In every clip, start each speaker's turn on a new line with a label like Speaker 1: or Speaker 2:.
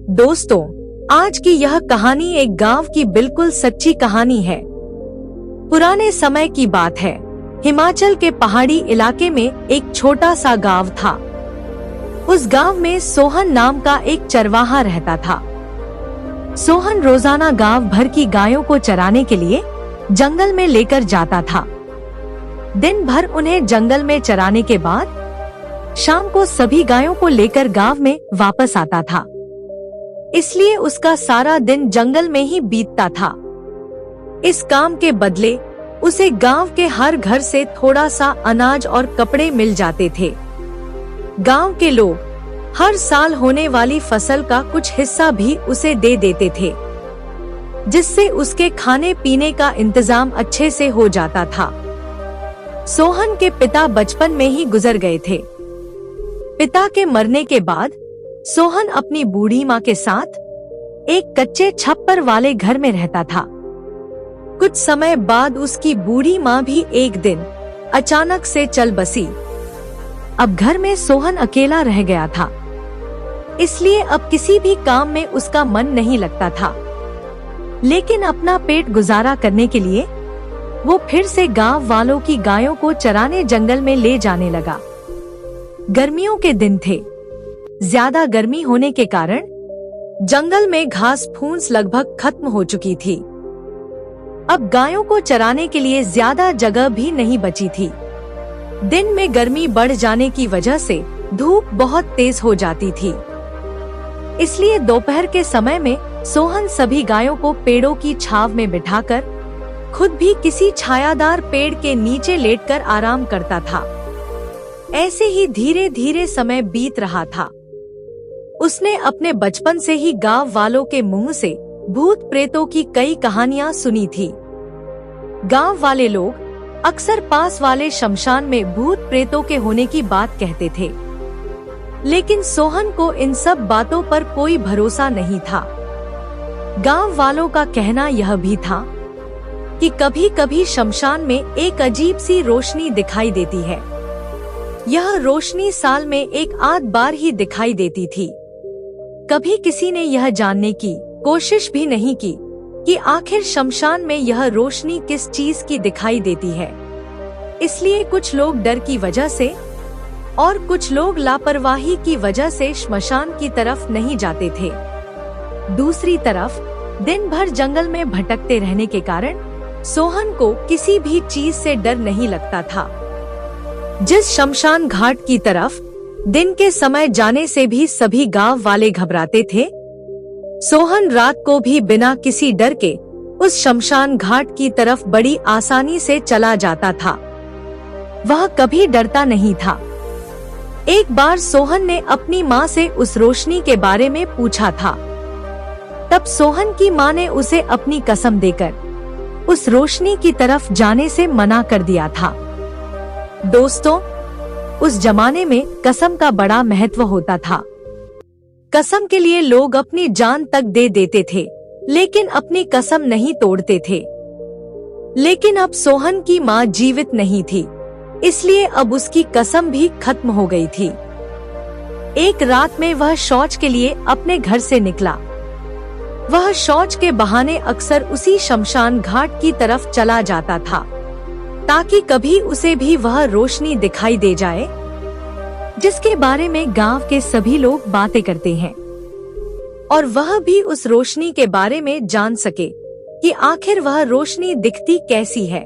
Speaker 1: दोस्तों, आज की यह कहानी एक गांव की बिल्कुल सच्ची कहानी है। पुराने समय की बात है। हिमाचल के पहाड़ी इलाके में एक छोटा सा गांव था। उस गांव में सोहन नाम का एक चरवाहा रहता था। सोहन रोजाना गांव भर की गायों को चराने के लिए जंगल में लेकर जाता था। दिन भर उन्हें जंगल में चराने के बाद शाम को सभी गायों को लेकर गांव में वापस आता था। इसलिए उसका सारा दिन जंगल में ही बीतता था। इस काम के बदले उसे गांव के हर घर से थोड़ा सा अनाज और कपड़े मिल जाते थे। गांव के लोग हर साल होने वाली फसल का कुछ हिस्सा भी उसे दे देते थे, जिससे उसके खाने पीने का इंतजाम अच्छे से हो जाता था। सोहन के पिता बचपन में ही गुजर गए थे। पिता के मरने के बाद सोहन अपनी बूढ़ी माँ के साथ एक कच्चे छप्पर वाले घर में रहता था। कुछ समय बाद उसकी बूढ़ी माँ भी एक दिन अचानक से चल बसी। अब घर में सोहन अकेला रह गया था, इसलिए अब किसी भी काम में उसका मन नहीं लगता था। लेकिन अपना पेट गुजारा करने के लिए वो फिर से गांव वालों की गायों को चराने जंगल में ले जाने लगा। गर्मियों के दिन थे। ज्यादा गर्मी होने के कारण जंगल में घास फूस लगभग खत्म हो चुकी थी। अब गायों को चराने के लिए ज्यादा जगह भी नहीं बची थी। दिन में गर्मी बढ़ जाने की वजह से धूप बहुत तेज हो जाती थी। इसलिए दोपहर के समय में सोहन सभी गायों को पेड़ों की छाव में बिठाकर खुद भी किसी छायादार पेड़ के नीचे लेटकर आराम करता था। ऐसे ही धीरे धीरे समय बीत रहा था। उसने अपने बचपन से ही गांव वालों के मुंह से भूत प्रेतों की कई कहानियां सुनी थी। गांव वाले लोग अक्सर पास वाले शमशान में भूत प्रेतों के होने की बात कहते थे, लेकिन सोहन को इन सब बातों पर कोई भरोसा नहीं था। गांव वालों का कहना यह भी था कि कभी कभी शमशान में एक अजीब सी रोशनी दिखाई देती है। यह रोशनी साल में एक आध बार ही दिखाई देती थी। कभी किसी ने यह जानने की कोशिश भी नहीं की कि आखिर शमशान में यह रोशनी किस चीज की दिखाई देती है। इसलिए कुछ लोग डर की वजह से और कुछ लोग लापरवाही की वजह से श्मशान की तरफ नहीं जाते थे। दूसरी तरफ दिन भर जंगल में भटकते रहने के कारण सोहन को किसी भी चीज से डर नहीं लगता था। जिस शमशान घाट की तरफ दिन के समय जाने से भी सभी गांव वाले घबराते थे, सोहन रात को भी बिना किसी डर के उस शमशान घाट की तरफ बड़ी आसानी से चला जाता था। वह कभी डरता नहीं था। एक बार सोहन ने अपनी माँ से उस रोशनी के बारे में पूछा था। तब सोहन की माँ ने उसे अपनी कसम देकर उस रोशनी की तरफ जाने से मना कर दिया था। दोस्तों, उस जमाने में कसम का बड़ा महत्व होता था। कसम के लिए लोग अपनी जान तक दे देते थे, लेकिन अपनी कसम नहीं तोड़ते थे। लेकिन अब सोहन की माँ जीवित नहीं थी, इसलिए अब उसकी कसम भी खत्म हो गई थी। एक रात में वह शौच के लिए अपने घर से निकला। वह शौच के बहाने अक्सर उसी शमशान घाट की तरफ चला जाता था, ताकि कभी उसे भी वह रोशनी दिखाई दे जाए जिसके बारे में गांव के सभी लोग बातें करते हैं, और वह भी उस रोशनी के बारे में जान सके कि आखिर वह रोशनी दिखती कैसी है।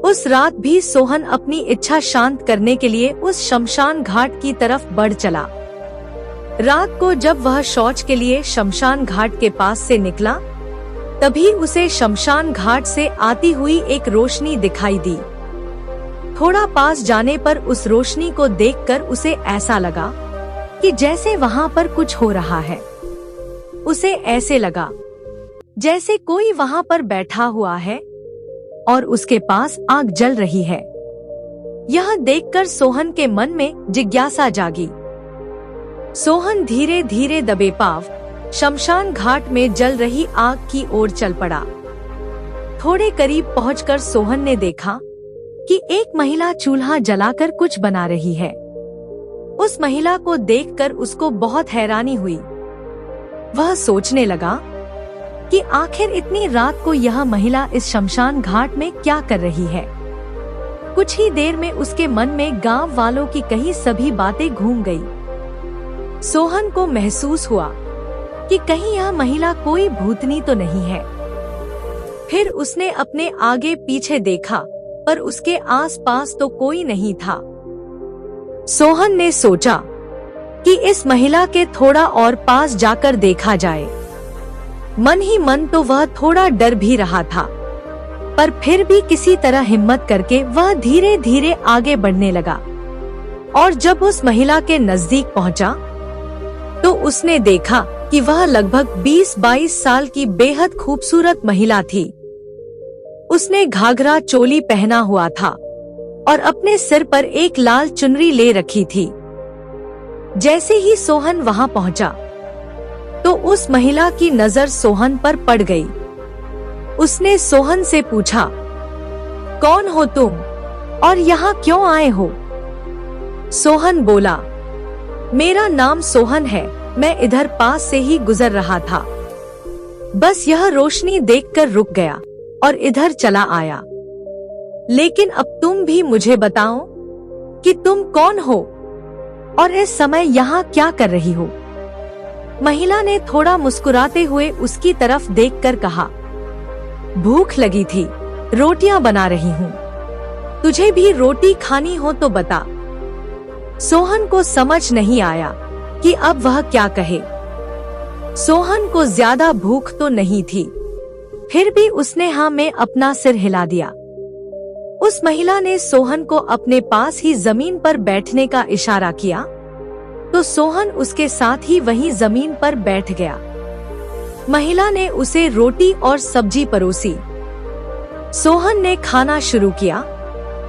Speaker 1: उस रात भी सोहन अपनी इच्छा शांत करने के लिए उस शमशान घाट की तरफ बढ़ चला। रात को जब वह शौच के लिए शमशान घाट के पास से निकला, तभी उसे शमशान घाट से आती हुई एक रोशनी दिखाई दी। थोड़ा पास जाने पर उस रोशनी को देखकर उसे ऐसा लगा कि जैसे वहाँ पर कुछ हो रहा है। उसे ऐसे लगा जैसे कोई वहाँ पर बैठा हुआ है और उसके पास आग जल रही है। यह देखकर सोहन के मन में जिज्ञासा जागी। सोहन धीरे धीरे दबे पांव शमशान घाट में जल रही आग की ओर चल पड़ा। थोड़े करीब पहुंचकर सोहन ने देखा कि एक महिला चूल्हा जलाकर कुछ बना रही है। उस महिला को देखकर उसको बहुत हैरानी हुई। वह सोचने लगा कि आखिर इतनी रात को यह महिला इस शमशान घाट में क्या कर रही है। कुछ ही देर में उसके मन में गांव वालों की कही सभी बातें घूम गई। सोहन को महसूस हुआ कि कहीं यह महिला कोई भूतनी तो नहीं है। फिर उसने अपने आगे पीछे देखा, पर उसके आसपास तो कोई नहीं था। सोहन ने सोचा कि इस महिला के थोड़ा और पास जाकर देखा जाए। मन ही मन तो वह थोड़ा डर भी रहा था, पर फिर भी किसी तरह हिम्मत करके वह धीरे धीरे आगे बढ़ने लगा। और जब उस महिला के नजदीक पहुंचा, तो उसने देखा कि वह लगभग 20-22 साल की बेहद खूबसूरत महिला थी। उसने घाघरा चोली पहना हुआ था और अपने सिर पर एक लाल चुनरी ले रखी थी। जैसे ही सोहन वहां पहुंचा, तो उस महिला की नजर सोहन पर पड़ गई। उसने सोहन से पूछा, कौन हो तुम और यहाँ क्यों आए हो? सोहन बोला, मेरा नाम सोहन है, मैं इधर पास से ही गुजर रहा था। बस यह रोशनी देखकर रुक गया और इधर चला आया। लेकिन अब तुम भी मुझे बताओ कि तुम कौन हो और इस समय यहाँ क्या कर रही हो? महिला ने थोड़ा मुस्कुराते हुए उसकी तरफ देखकर कहा, भूख लगी थी, रोटियां बना रही हूँ। तुझे भी रोटी खानी हो तो बता। सोहन को समझ नहीं आया कि अब वह क्या कहे। सोहन को ज्यादा भूख तो नहीं थी, फिर भी उसने हाँ में अपना सिर हिला दिया। उस महिला ने सोहन को अपने पास ही जमीन पर बैठने का इशारा किया, तो सोहन उसके साथ ही वहीं जमीन पर बैठ गया। महिला ने उसे रोटी और सब्जी परोसी। सोहन ने खाना शुरू किया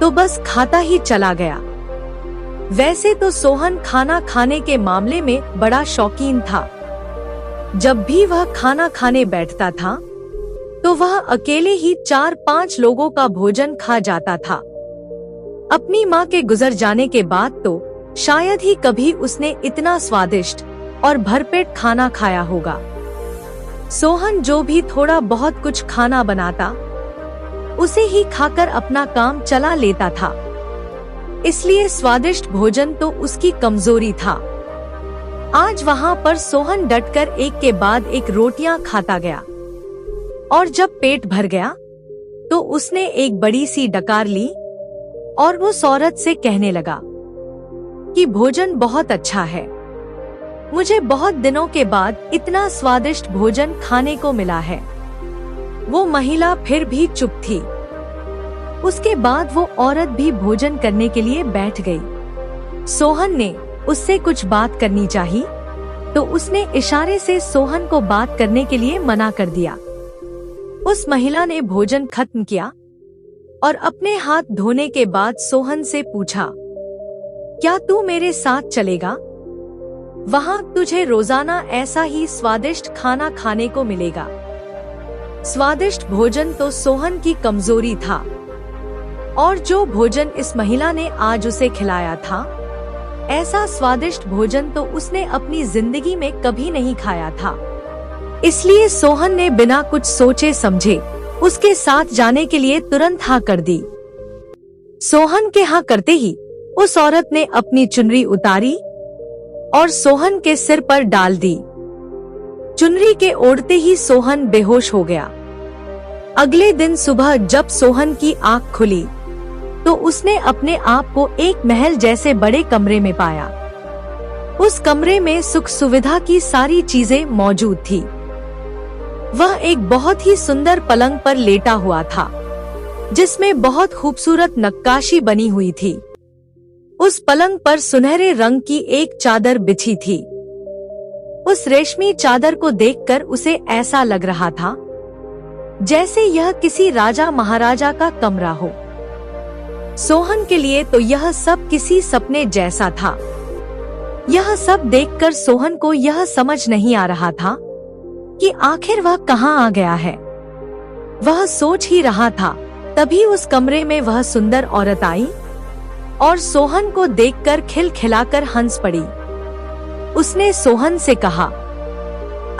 Speaker 1: तो बस खाता ही चला गया। वैसे तो सोहन खाना खाने के मामले में बड़ा शौकीन था। जब भी वह खाना खाने बैठता था, तो वह अकेले ही 4-5 लोगों का भोजन खा जाता था। अपनी माँ के गुजर जाने के बाद तो शायद ही कभी उसने इतना स्वादिष्ट और भरपेट खाना खाया होगा। सोहन जो भी थोड़ा बहुत कुछ खाना बनाता, उसे ही खाकर अपना काम चला लेता था। इसलिए स्वादिष्ट भोजन तो उसकी कमजोरी था। आज वहाँ पर सोहन डटकर एक के बाद एक रोटियां खाता गया, और जब पेट भर गया तो उसने एक बड़ी सी डकार ली और उस औरत से कहने लगा कि भोजन बहुत अच्छा है, मुझे बहुत दिनों के बाद इतना स्वादिष्ट भोजन खाने को मिला है। वो महिला फिर भी चुप थी। उसके बाद वो औरत भी भोजन करने के लिए बैठ गई। सोहन ने उससे कुछ बात करनी चाहिए, तो उसने इशारे से सोहन को बात करने के लिए मना कर दिया। उस महिला ने भोजन खत्म किया और अपने हाथ धोने के बाद सोहन से पूछा, क्या तू मेरे साथ चलेगा? वहाँ तुझे रोजाना ऐसा ही स्वादिष्ट खाना खाने को मिलेगा। स्वादिष्ट भोजन तो सोहन की कमजोरी था, और जो भोजन इस महिला ने आज उसे खिलाया था, ऐसा स्वादिष्ट भोजन तो उसने अपनी जिंदगी में कभी नहीं खाया था। इसलिए सोहन ने बिना कुछ सोचे समझे उसके साथ जाने के लिए तुरंत हाँ कर दी। सोहन के हाँ करते ही उस औरत ने अपनी चुनरी उतारी और सोहन के सिर पर डाल दी। चुनरी के ओढ़ते ही सोहन बेहोश हो गया। अगले दिन सुबह जब सोहन की आंख खुली, तो उसने अपने आप को एक महल जैसे बड़े कमरे में पाया। उस कमरे में सुख सुविधा की सारी चीजें मौजूद थी। वह एक बहुत ही सुंदर पलंग पर लेटा हुआ था, जिसमें बहुत खूबसूरत नक्काशी बनी हुई थी। उस पलंग पर सुनहरे रंग की एक चादर बिछी थी। उस रेशमी चादर को देखकर उसे ऐसा लग रहा था जैसे यह किसी राजा महाराजा का कमरा हो। सोहन के लिए तो यह सब किसी सपने जैसा था। यह सब देखकर सोहन को यह समझ नहीं आ रहा था कि आखिर वह कहाँ आ गया है। वह सोच ही रहा था, तभी उस कमरे में वह सुंदर औरत आई और सोहन को देखकर खिलखिलाकर हंस पड़ी। उसने सोहन से कहा,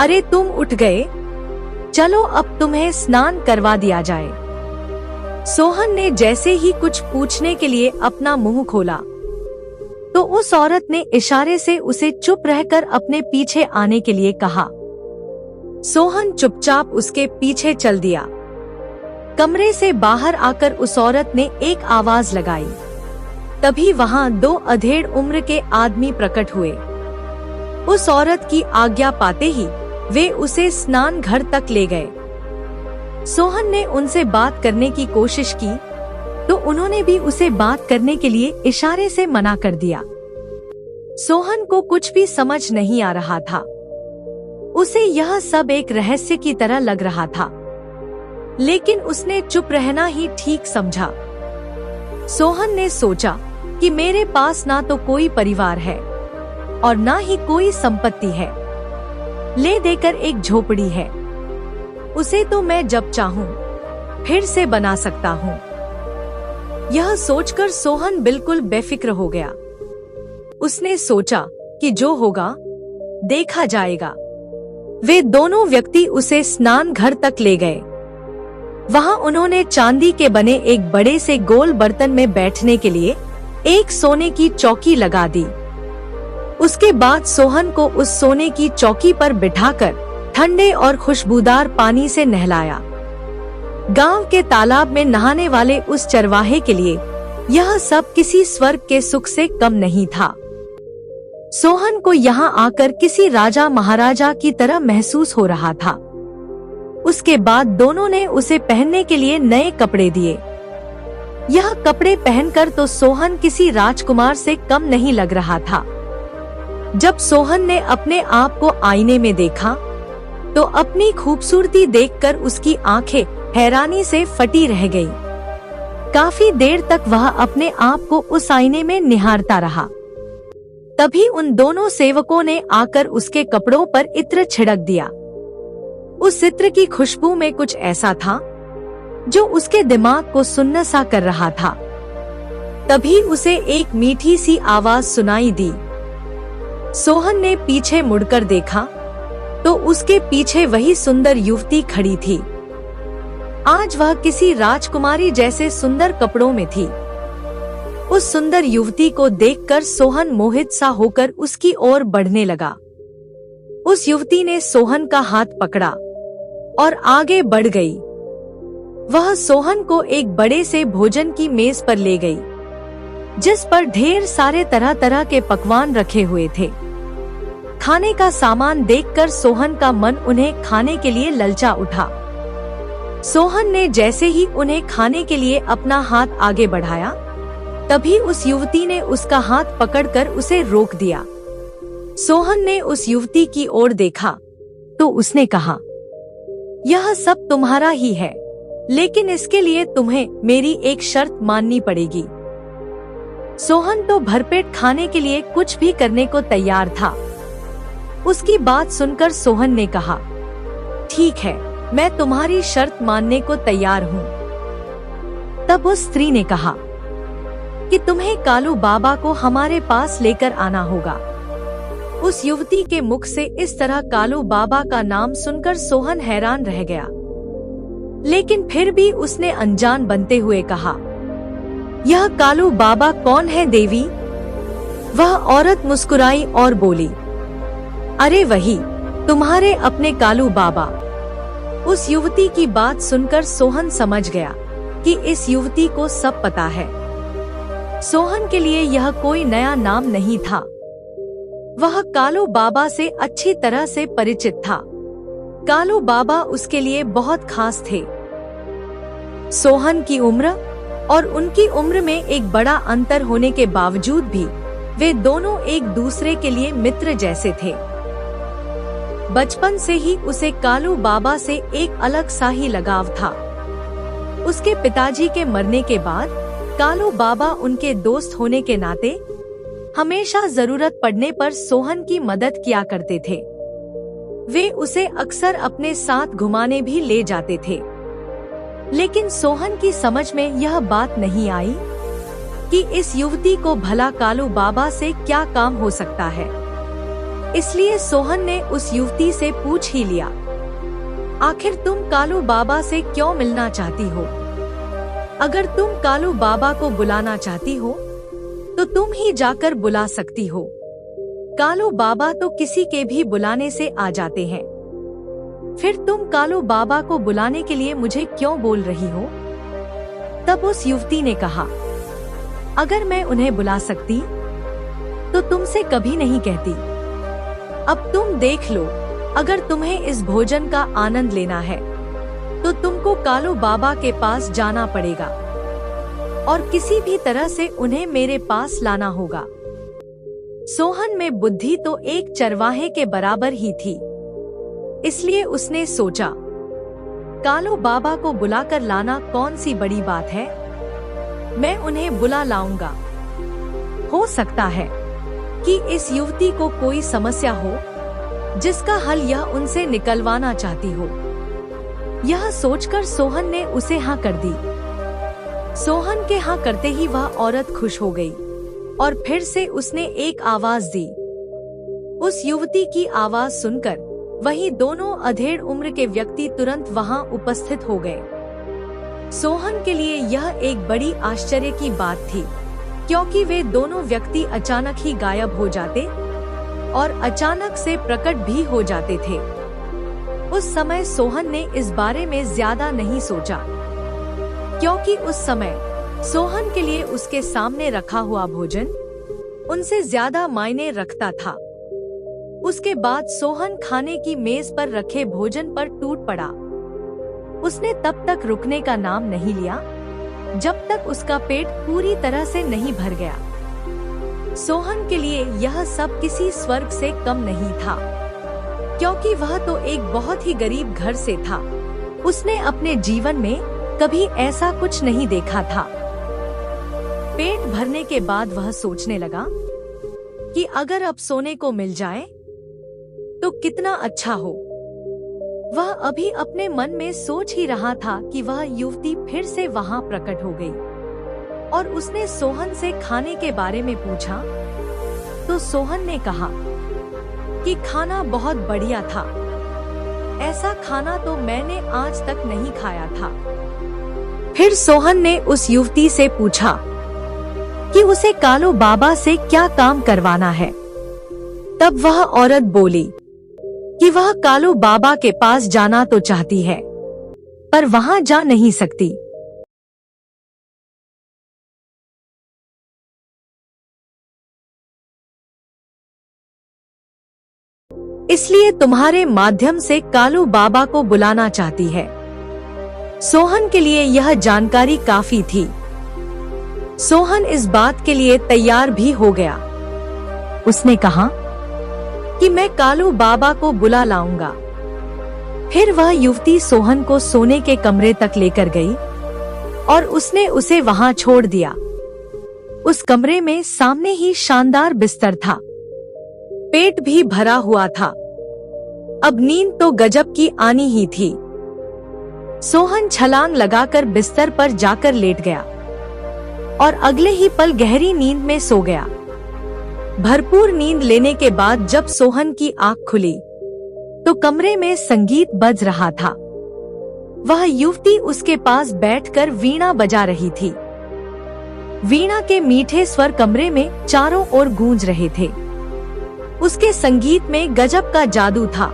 Speaker 1: अरे तुम उठ गए, चलो अब तुम्हें स्नान करवा दिया जाए। सोहन ने जैसे ही कुछ पूछने के लिए अपना मुंह खोला तो उस औरत ने इशारे से उसे चुप रहकर अपने पीछे आने के लिए कहा। सोहन चुपचाप उसके पीछे चल दिया। कमरे से बाहर आकर उस औरत ने एक आवाज लगाई। तभी वहां 2 अधेड़ उम्र के आदमी प्रकट हुए। उस औरत की आज्ञा पाते ही वे उसे स्नान घर तक ले गए। सोहन ने उनसे बात करने की कोशिश की तो उन्होंने भी उसे बात करने के लिए इशारे से मना कर दिया। सोहन को कुछ भी समझ नहीं आ रहा था। उसे यह सब एक रहस्य की तरह लग रहा था, लेकिन उसने चुप रहना ही ठीक समझा। सोहन ने सोचा कि मेरे पास ना तो कोई परिवार है और ना ही कोई संपत्ति है, ले देकर एक झोपड़ी है, उसे तो मैं जब चाहूं फिर से बना सकता हूं। यह सोचकर सोहन बिल्कुल बेफिक्र हो गया। उसने सोचा कि जो होगा देखा जाएगा। वे दोनों व्यक्ति उसे स्नान घर तक ले गए। वहां उन्होंने चांदी के बने एक बड़े से गोल बर्तन में बैठने के लिए एक सोने की चौकी लगा दी। उसके बाद सोहन को उस सोने की चौकी पर बिठाकर ठंडे और खुशबूदार पानी से नहलाया। गांव के तालाब में नहाने वाले उस चरवाहे के लिए यह सब किसी स्वर्ग के सुख से कम नहीं था। सोहन को यहाँ आकर किसी राजा महाराजा की तरह महसूस हो रहा था। उसके बाद दोनों ने उसे पहनने के लिए नए कपड़े दिए। यह कपड़े पहनकर तो सोहन किसी राजकुमार से कम नहीं लग रहा था। जब सोहन ने अपने आप को आईने में देखा तो अपनी खूबसूरती देखकर उसकी आंखें हैरानी से फटी रह गई। काफी देर तक वह अपने आप को उस आईने में निहारता रहा। तभी उन दोनों सेवकों ने आकर उसके कपड़ों पर इत्र छिड़क दिया। उस इत्र की खुशबू में कुछ ऐसा था जो उसके दिमाग को सुन्न सा कर रहा था। तभी उसे एक मीठी सी आवाज सुनाई दी। सोहन ने पीछे मुड़कर देखा तो उसके पीछे वही सुंदर युवती खड़ी थी। आज वह किसी राजकुमारी जैसे सुंदर कपड़ों में थी। उस सुंदर युवती को देखकर सोहन मोहित सा होकर उसकी ओर बढ़ने लगा। उस युवती ने सोहन का हाथ पकड़ा और आगे बढ़ गई। वह सोहन को एक बड़े से भोजन की मेज पर ले गई, जिस पर ढेर सारे तरह तरह के पकवान रखे हुए थे। खाने का सामान देखकर सोहन का मन उन्हें खाने के लिए ललचा उठा। सोहन ने जैसे ही उन्हें खाने के लिए अपना हाथ आगे बढ़ाया, तभी उस युवती ने उसका हाथ पकड़कर उसे रोक दिया। सोहन ने उस युवती की ओर देखा तो उसने कहा, यह सब तुम्हारा ही है, लेकिन इसके लिए तुम्हें मेरी एक शर्त माननी पड़ेगी। सोहन तो भरपेट खाने के लिए कुछ भी करने को तैयार था। उसकी बात सुनकर सोहन ने कहा, ठीक है, मैं तुम्हारी शर्त मानने को तैयार हूँ। तब उस स्त्री ने कहा कि तुम्हें कालू बाबा को हमारे पास लेकर आना होगा। उस युवती के मुख से इस तरह कालू बाबा का नाम सुनकर सोहन हैरान रह गया, लेकिन फिर भी उसने अनजान बनते हुए कहा, यह कालू बाबा कौन है देवी? वह औरत मुस्कुराई और बोली, अरे वही, तुम्हारे अपने कालू बाबा। उस युवती की बात सुनकर सोहन समझ गया कि इस युवती को सब पता है। सोहन के लिए यह कोई नया नाम नहीं था। वह कालू बाबा से अच्छी तरह से परिचित था। कालू बाबा उसके लिए बहुत खास थे। सोहन की उम्र और उनकी उम्र में एक बड़ा अंतर होने के बावजूद भी वे दोनों एक दूसरे के लिए मित्र जैसे थे। बचपन से ही उसे कालू बाबा से एक अलग सा ही लगाव था। उसके पिताजी के मरने के बाद कालू बाबा उनके दोस्त होने के नाते हमेशा जरूरत पड़ने पर सोहन की मदद किया करते थे। वे उसे अक्सर अपने साथ घुमाने भी ले जाते थे। लेकिन सोहन की समझ में यह बात नहीं आई कि इस युवती को भला कालू बाबा से क्या काम हो सकता है। इसलिए सोहन ने उस युवती से पूछ ही लिया, आखिर तुम कालू बाबा से क्यों मिलना चाहती हो? अगर तुम कालू बाबा को बुलाना चाहती हो तो तुम ही जाकर बुला सकती हो। कालू बाबा तो किसी के भी बुलाने से आ जाते हैं। फिर तुम कालू बाबा को बुलाने के लिए मुझे क्यों बोल रही हो? तब उस युवती ने कहा, अगर मैं उन्हें बुला सकती तो तुमसे कभी नहीं कहती। अब तुम देख लो, अगर तुम्हें इस भोजन का आनंद लेना है तो तुमको कालू बाबा के पास जाना पड़ेगा और किसी भी तरह से उन्हें मेरे पास लाना होगा। सोहन में बुद्धि तो एक चरवाहे के बराबर ही थी, इसलिए उसने सोचा, कालू बाबा को बुलाकर लाना कौन सी बड़ी बात है, मैं उन्हें बुला लाऊंगा। हो सकता है कि इस युवती को कोई समस्या हो जिसका हल यह उनसे निकलवाना चाहती हो। यह सोचकर सोहन ने उसे हाँ कर दी। सोहन के हाँ करते ही वह औरत खुश हो गई और फिर से उसने एक आवाज दी। उस युवती की आवाज सुनकर वही दोनों अधेड़ उम्र के व्यक्ति तुरंत वहां उपस्थित हो गए। सोहन के लिए यह एक बड़ी आश्चर्य की बात थी, क्योंकि वे दोनों व्यक्ति अचानक ही गायब हो जाते और अचानक से प्रकट भी हो जाते थे। उस समय सोहन ने इस बारे में ज्यादा नहीं सोचा, क्योंकि उस समय सोहन के लिए उसके सामने रखा हुआ भोजन उनसे ज्यादा मायने रखता था। उसके बाद सोहन खाने की मेज पर रखे भोजन पर टूट पड़ा। उसने तब तक रुकने का नाम नहीं लिया जब तक उसका पेट पूरी तरह से नहीं भर गया। सोहन के लिए यह सब किसी स्वर्ग से कम नहीं था, क्योंकि वह तो एक बहुत ही गरीब घर से था। उसने अपने जीवन में कभी ऐसा कुछ नहीं देखा था। पेट भरने के बाद वह सोचने लगा कि अगर अब सोने को मिल जाए तो कितना अच्छा हो। वह अभी अपने मन में सोच ही रहा था कि वह युवती फिर से वहां प्रकट हो गई और उसने सोहन से खाने के बारे में पूछा तो सोहन ने कहा कि खाना बहुत बढ़िया था। ऐसा खाना तो मैंने आज तक नहीं खाया था। फिर सोहन ने उस युवती से पूछा कि उसे कालू बाबा से क्या काम करवाना है। तब वह औरत बोली कि वह कालू बाबा के पास जाना तो चाहती है, पर वहां जा नहीं सकती। इसलिए तुम्हारे माध्यम से कालू बाबा को बुलाना चाहती है। सोहन के लिए यह जानकारी काफी थी। सोहन इस बात के लिए तैयार भी हो गया। उसने कहा कि मैं कालू बाबा को बुला लाऊंगा। फिर वह युवती सोहन को सोने के कमरे तक लेकर गई और उसने उसे वहां छोड़ दिया। उस कमरे में सामने ही शानदार बिस्तर था। पेट भी भरा हुआ था। अब नींद तो गजब की आनी ही थी। सोहन छलांग लगाकर बिस्तर पर जाकर लेट गया और अगले ही पल गहरी नींद में सो गया। भरपूर नींद लेने के बाद जब सोहन की आंख खुली तो कमरे में संगीत बज रहा था। वह युवती उसके पास बैठकर वीणा बजा रही थी। वीणा के मीठे स्वर कमरे में चारों ओर गूंज रहे थे। उसके संगीत में गजब का जादू था,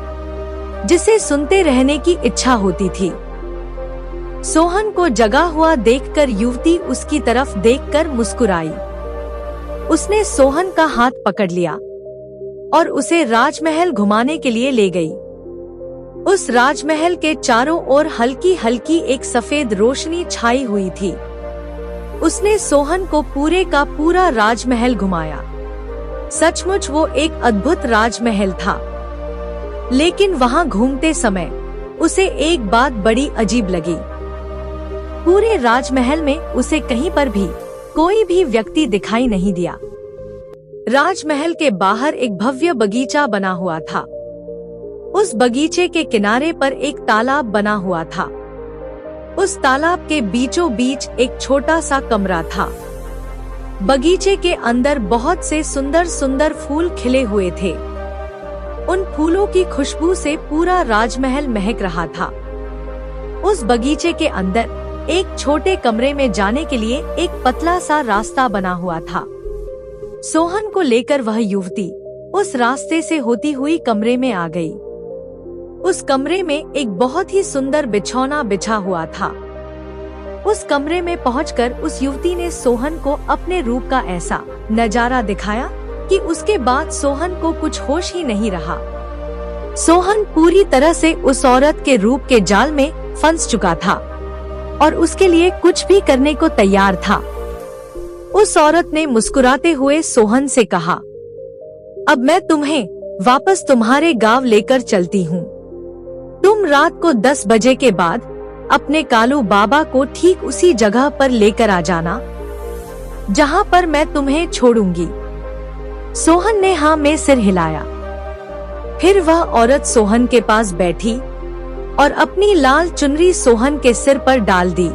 Speaker 1: जिसे सुनते रहने की इच्छा होती थी। सोहन को जगा हुआ देखकर युवती उसकी तरफ देखकर मुस्कुराई। उसने सोहन का हाथ पकड़ लिया और उसे राजमहल घुमाने के लिए ले गई। उस राजमहल के चारों ओर हल्की हल्की एक सफेद रोशनी छाई हुई थी। उसने सोहन को पूरे का पूरा राजमहल घुमाया। सचमुच वो एक अद्भुत राजमहल था। लेकिन वहां घूमते समय उसे एक बात बड़ी अजीब लगी। पूरे राजमहल में उसे कहीं पर भी कोई भी व्यक्ति दिखाई नहीं दिया। राजमहल के बाहर एक भव्य बगीचा बना हुआ था। उस बगीचे के किनारे पर एक तालाब बना हुआ था। उस तालाब के बीचों बीच एक छोटा सा कमरा था। बगीचे के अंदर बहुत से सुंदर सुंदर फूल खिले हुए थे। उन फूलों की खुशबू से पूरा राजमहल महक रहा था। उस बगीचे के अंदर एक छोटे कमरे में जाने के लिए एक पतला सा रास्ता बना हुआ था। सोहन को लेकर वह युवती उस रास्ते से होती हुई कमरे में आ गई। उस कमरे में एक बहुत ही सुंदर बिछौना बिछा हुआ था। उस कमरे में पहुंचकर उस युवती ने सोहन को अपने रूप का ऐसा नजारा दिखाया कि उसके बाद सोहन को कुछ होश ही नहीं रहा। सोहन पूरी तरह से उस औरत के रूप के जाल में फंस चुका था और उसके लिए कुछ भी करने को तैयार था। उस औरत ने मुस्कुराते हुए सोहन से कहा, अब मैं तुम्हें वापस तुम्हारे गांव लेकर चलती हूँ। तुम रात को 10 बजे के बाद अपने कालू बाबा को ठीक उसी जगह पर लेकर आ जाना जहाँ पर मैं तुम्हें छोड़ूंगी। सोहन ने हाँ में सिर हिलाया। फिर वह औरत सोहन के पास बैठी और अपनी लाल चुनरी सोहन के सिर पर डाल दी।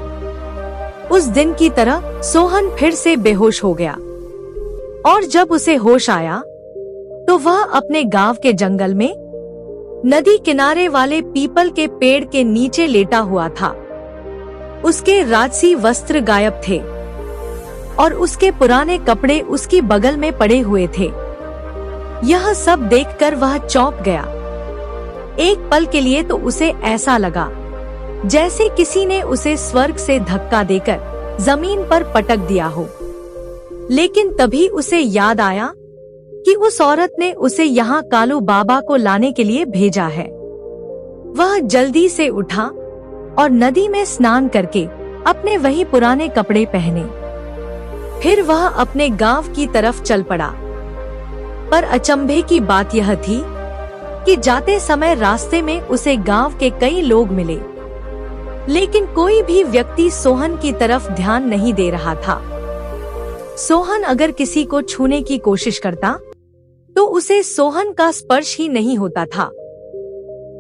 Speaker 1: उस दिन की तरह सोहन फिर से बेहोश हो गया और जब उसे होश आया तो वह अपने गांव के जंगल में नदी किनारे वाले पीपल के पेड़ के नीचे लेटा हुआ था। उसके राजसी वस्त्र गायब थे और उसके पुराने कपड़े उसकी बगल में पड़े हुए थे। यह सब देखकर वह चौंक गया। एक पल के लिए तो उसे ऐसा लगा जैसे किसी ने उसे स्वर्ग से धक्का देकर जमीन पर पटक दिया हो। लेकिन तभी उसे याद आया कि उस औरत ने उसे यहाँ कालू बाबा को लाने के लिए भेजा है। वह जल्दी से उठा और नदी में स्नान करके अपने वही पुराने कपड़े पहने। फिर वह अपने गांव की तरफ चल पड़ा। पर अचंभे की बात यह थी कि जाते समय रास्ते में उसे गांव के कई लोग मिले, लेकिन कोई भी व्यक्ति सोहन की तरफ ध्यान नहीं दे रहा था। सोहन अगर किसी को छूने की कोशिश करता तो उसे सोहन का स्पर्श ही नहीं होता था।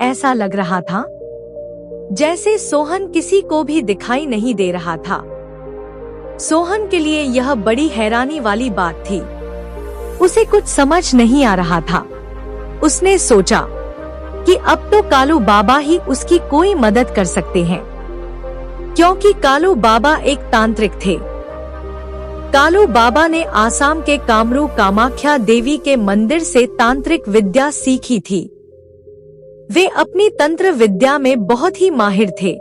Speaker 1: ऐसा लग रहा था जैसे सोहन किसी को भी दिखाई नहीं दे रहा था। सोहन के लिए यह बड़ी हैरानी वाली बात थी। उसे कुछ समझ नहीं आ रहा था। उसने सोचा कि अब तो कालू बाबा ही उसकी कोई मदद कर सकते हैं, क्योंकि कालू बाबा एक तांत्रिक थे। कालू बाबा ने आसाम के कामरू कामाख्या देवी के मंदिर से तांत्रिक विद्या सीखी थी। वे अपनी तंत्र विद्या में बहुत ही माहिर थे,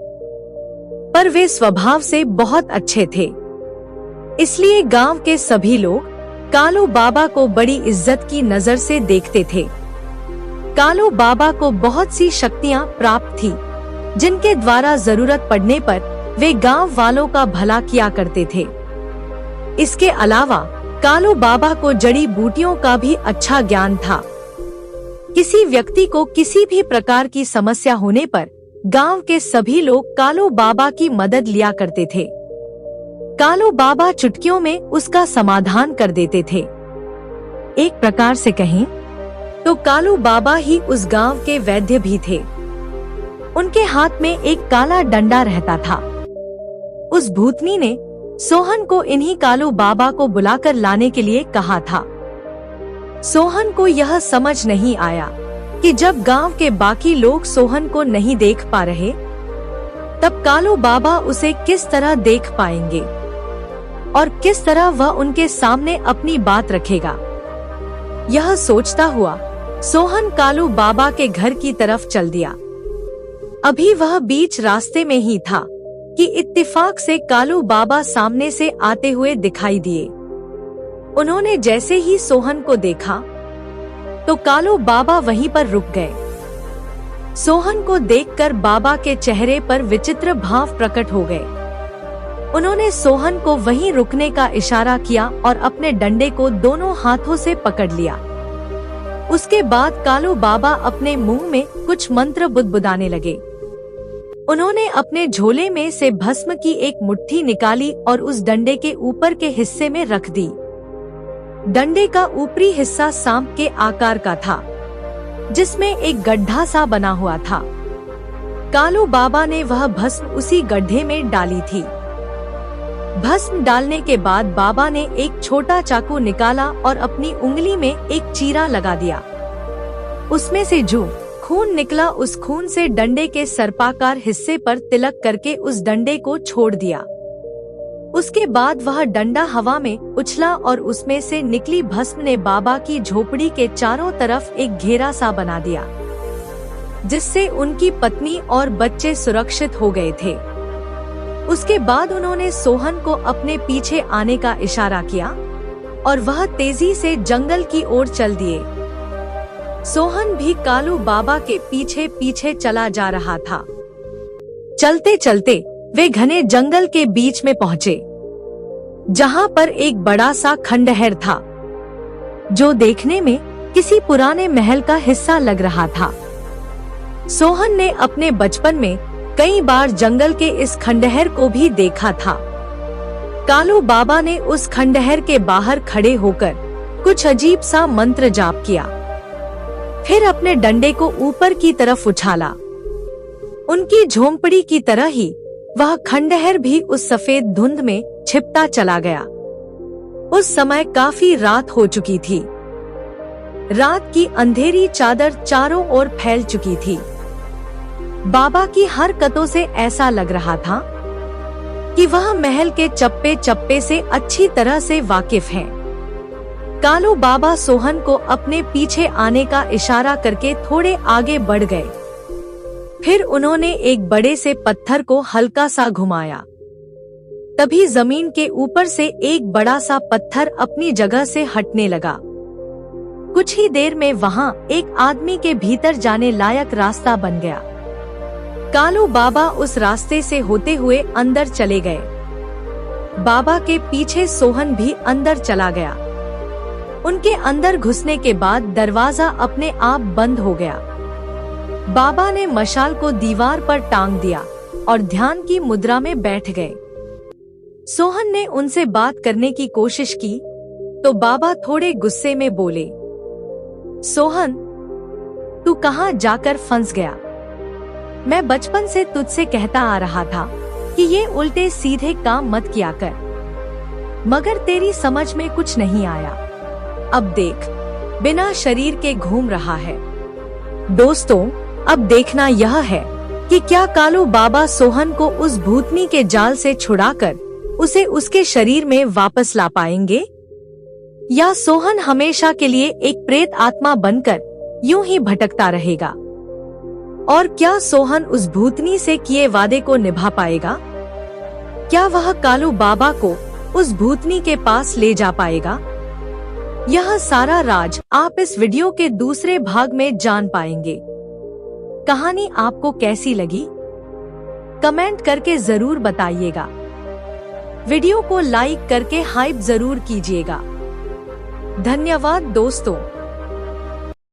Speaker 1: पर वे स्वभाव से बहुत अच्छे थे। इसलिए गांव के सभी लोग कालू बाबा को बड़ी इज्जत की नजर से देखते थे। कालू बाबा को बहुत सी शक्तियां प्राप्त थी, जिनके द्वारा जरूरत पड़ने पर वे गांव वालों का भला किया करते थे। इसके अलावा कालू बाबा को जड़ी बूटियों का भी अच्छा ज्ञान था। किसी व्यक्ति को किसी भी प्रकार की समस्या होने पर गांव के सभी लोग कालू बाबा की मदद लिया करते थे। कालू बाबा चुटकियों में उसका समाधान कर देते थे। एक प्रकार से कहें तो कालू बाबा ही उस गांव के वैद्य भी थे। उनके हाथ में एक काला डंडा रहता था। उस भूतनी ने सोहन को इन्हीं कालू बाबा को बुलाकर लाने के लिए कहा था। सोहन को यह समझ नहीं आया कि जब गांव के बाकी लोग सोहन को नहीं देख पा रहे, तब कालू बाबा उसे किस तरह देख पाएंगे और किस तरह वह उनके सामने अपनी बात रखेगा। यह सोचता हुआ सोहन कालू बाबा के घर की तरफ चल दिया। अभी वह बीच रास्ते में ही था कि इत्तेफाक से कालू बाबा सामने से आते हुए दिखाई दिए। उन्होंने जैसे ही सोहन को देखा तो कालू बाबा वहीं पर रुक गए। सोहन को देखकर बाबा के चेहरे पर विचित्र भाव प्रकट हो गए। उन्होंने सोहन को वहीं रुकने का इशारा किया और अपने डंडे को दोनों हाथों से पकड़ लिया। उसके बाद कालू बाबा अपने मुंह में कुछ मंत्र बुदबुदाने लगे। उन्होंने अपने झोले में से भस्म की एक मुट्ठी निकाली और उस डंडे के ऊपर के हिस्से में रख दी। डंडे का ऊपरी हिस्सा सांप के आकार का था, जिसमें एक गड्ढा सा बना हुआ था। कालू बाबा ने वह भस्म उसी गड्ढे में डाली थी। भस्म डालने के बाद बाबा ने एक छोटा चाकू निकाला और अपनी उंगली में एक चीरा लगा दिया। उसमें से जो खून निकला उस खून से डंडे के सर्पाकार हिस्से पर तिलक करके उस डंडे को छोड़ दिया। उसके बाद वह डंडा हवा में उछला और उसमें से निकली भस्म ने बाबा की झोपड़ी के चारों तरफ एक घेरा सा बना दिया, जिससे उनकी पत्नी और बच्चे सुरक्षित हो गए थे। उसके बाद उन्होंने सोहन को अपने पीछे आने का इशारा किया और वह तेजी से जंगल की ओर चल दिए। सोहन भी कालू बाबा के पीछे पीछे चला जा रहा था। चलते चलते वे घने जंगल के बीच में पहुंचे, जहां पर एक बड़ा सा खंडहर था, जो देखने में किसी पुराने महल का हिस्सा लग रहा था। सोहन ने अपने बचपन में कई बार जंगल के इस खंडहर को भी देखा था। कालू बाबा ने उस खंडहर के बाहर खड़े होकर कुछ अजीब सा मंत्र जाप किया, फिर अपने डंडे को ऊपर की तरफ उछाला। उनकी झोंपड़ी की तरह ही वह खंडहर भी उस सफेद धुंध में छिपता चला गया। उस समय काफी रात हो चुकी थी। रात की अंधेरी चादर चारों ओर फैल चुकी थी। बाबा की हरकतों से ऐसा लग रहा था कि वह महल के चप्पे चप्पे से अच्छी तरह से वाकिफ हैं। कालू बाबा सोहन को अपने पीछे आने का इशारा करके थोड़े आगे बढ़ गए। फिर उन्होंने एक बड़े से पत्थर को हल्का सा घुमाया। तभी जमीन के ऊपर से एक बड़ा सा पत्थर अपनी जगह से हटने लगा। कुछ ही देर में वहां एक आदमी के भीतर जाने लायक रास्ता बन गया। कालू बाबा उस रास्ते से होते हुए अंदर चले गए। बाबा के पीछे सोहन भी अंदर चला गया। उनके अंदर घुसने के बाद दरवाजा अपने आप बंद हो गया। बाबा ने मशाल को दीवार पर टांग दिया और ध्यान की मुद्रा में बैठ गए। सोहन ने उनसे बात करने की कोशिश की तो बाबा थोड़े गुस्से में बोले, सोहन, तू कहाँ जाकर फंस गया? मैं बचपन से तुझसे कहता आ रहा था कि ये उल्टे सीधे काम मत किया कर, मगर तेरी समझ में कुछ नहीं आया। अब देख, बिना शरीर के घूम रहा है। दोस्तों, अब देखना यह है कि क्या कालू बाबा सोहन को उस भूतनी के जाल से छुड़ाकर उसे उसके शरीर में वापस ला पाएंगे, या सोहन हमेशा के लिए एक प्रेत आत्मा बनकर यूं ही भटकता रहेगा? और क्या सोहन उस भूतनी से किए वादे को निभा पाएगा? क्या वह कालू बाबा को उस भूतनी के पास ले जा पाएगा? यह सारा राज आप इस वीडियो के दूसरे भाग में जान पाएंगे। कहानी आपको कैसी लगी? कमेंट करके जरूर बताइएगा। वीडियो को लाइक करके हाइप जरूर कीजिएगा। धन्यवाद दोस्तों।